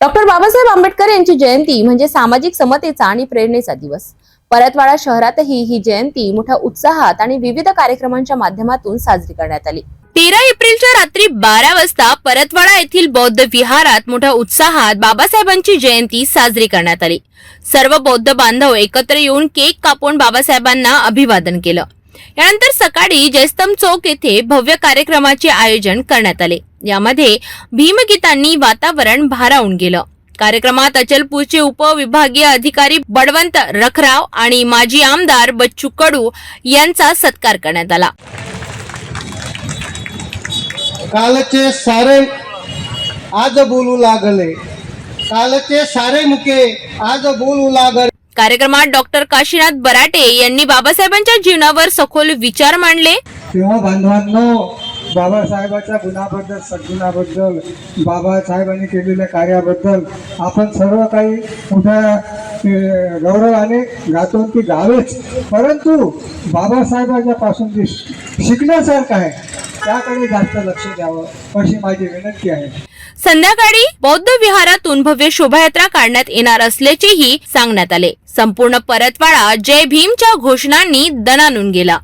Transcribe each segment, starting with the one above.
Doctor Babasaheb Ambedkar यांची जयंती म्हणजे सामाजिक समतेचा आणि प्रेरणेचा दिवस। परतवाडा शहरातही ही जयंती मोठ्या उत्साहात आणि विविध कार्यक्रमांच्या माध्यमातून साजरी करण्यात आली। 13 एप्रिलच्या रात्री 12 वाजता परतवाडा येथील बौद्ध विहारात मोठ्या उत्साहात बाबासाहेबांची जयंती साजरी करण्यात आली। सर्व बौद्ध बांधव एकत्र येऊन केक कापून बाबासाहेबांना अभिवादन केलं। यानंतर सकाळी जयस्तंभ चौक येथे भव्य कार्यक्रमाचे आयोजन करण्यात आले। यामध्ये भीमगीतांनी वातावरण भारावून गेलं। कार्यक्रमात अचलपूरचे उपविभागीय अधिकारी बळवंत रखराव आणि माजी आमदार बच्चू कडू यांचा सत्कार करण्यात आला। कालचे सारे आज बोलू लागले, कालचे सारे मुके आज बोलू लागले। कार्यक्रमात डॉक्टर काशीनाथ बराटे यांनी बाबासाहेबांच्या जीवनावर सखोल विचार मांडले। तेव्हा बांधवांनो, बाबासाहेबांच्या गुणाबद्दल, सद्गुणाबद्दल, बाबासाहेबांनी केलेल्या कार्याबद्दल आपण सर्व काही मोठ्या गौरवाने गातो की गावेच, परंतु बाबासाहेबांच्या पासून जे शिकण्यासारखं आहे त्याकडे जास्त लक्ष द्यावं अशी माझी विनंती आहे। संध्याकाळी बौद्ध विहारातून भव्य शोभायात्रा काढण्यात येणार असल्याचेही सांगण्यात आले। संपूर्ण परतवाडा जय भीमच्या घोषणांनी दणाणून गेला।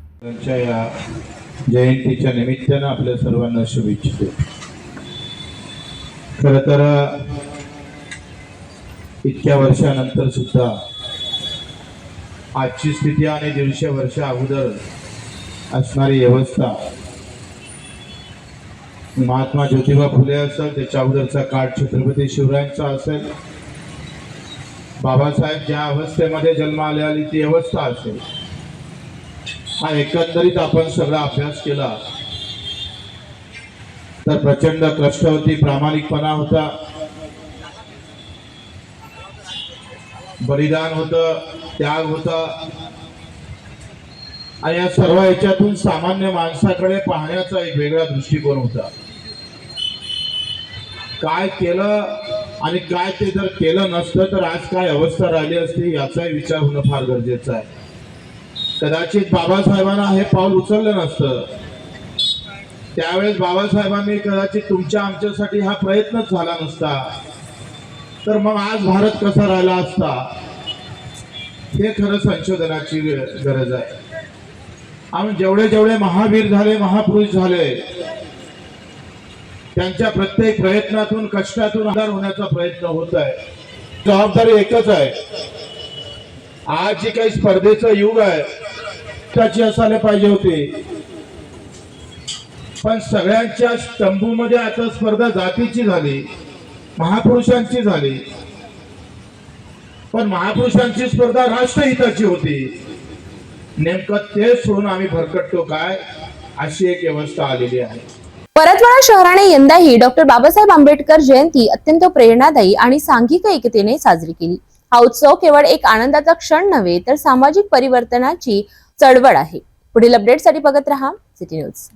या जयंतीच्या निमित्तानं आपल्या सर्वांना शुभेच्छा। खरं तर इतक्या वर्षानंतर सुद्धा आजची स्थिती आणि 150 वर्ष अगोदर असणारी व्यवस्था, महात्मा ज्योतिबा फुले असेल, त्याच्या अगोदरचा काळ छत्रपती शिवरायांचा असेल, बाबासाहेब ज्या अवस्थेमध्ये जन्माला आली ती अवस्था असेल, हा एकंदरीत आपण सगळा अभ्यास केला तर प्रचंड कष्ट होती, प्रामाणिकपणा होता, बलिदान होतं, त्याग होता आणि या सर्व याच्यातून सामान्य माणसाकडे पाहण्याचा एक वेगळा दृष्टिकोन होता। काय केलं आणि काय ते जर केलं नसतं तर आज काय अवस्था राहिली असती याचाही विचार होणं फार गरजेचं आहे। कदाचित बाबासाहेबांना हे पाऊल उचललं नसतं, त्यावेळेस बाबासाहेबांनी कदाचित तुमच्या आमच्यासाठी हा प्रयत्नच झाला नसता, तर मग आज भारत कसा राहिला असता, हे खरं संशोधनाची गरज आहे। आम्ही जेवढे जेवढे महावीर झाले, महापुरुष झाले, त्यांच्या प्रत्येक प्रयत्नातून, कष्टातून आधार होण्याचा प्रयत्न होत आहे। जबाबदारी एकच आहे, आज जे काही स्पर्धेचं युग आहे त्याची असायला पाहिजे होती, पण सगळ्यांच्या तंबूमध्ये आता स्पर्धा जातीची झाली, महापुरुषांची झाली, पण महापुरुषांची स्पर्धा राष्ट्रहिताची होती। नेमकं ते सोडून आम्ही भरकटतो काय, अशी एक व्यवस्था आलेली आहे। परतवाडा शहराने यंदाही डॉक्टर बाबासाहेब आंबेडकर जयंती अत्यंत प्रेरणादायी आणि सांघिक एकतेने साजरी केली। हा उत्सव केवळ एक आनंदाचा क्षण नव्हे तर सामाजिक परिवर्तनाची चळवळ आहे। पुढील अपडेटसाठी बघत रहा सिटी न्यूज।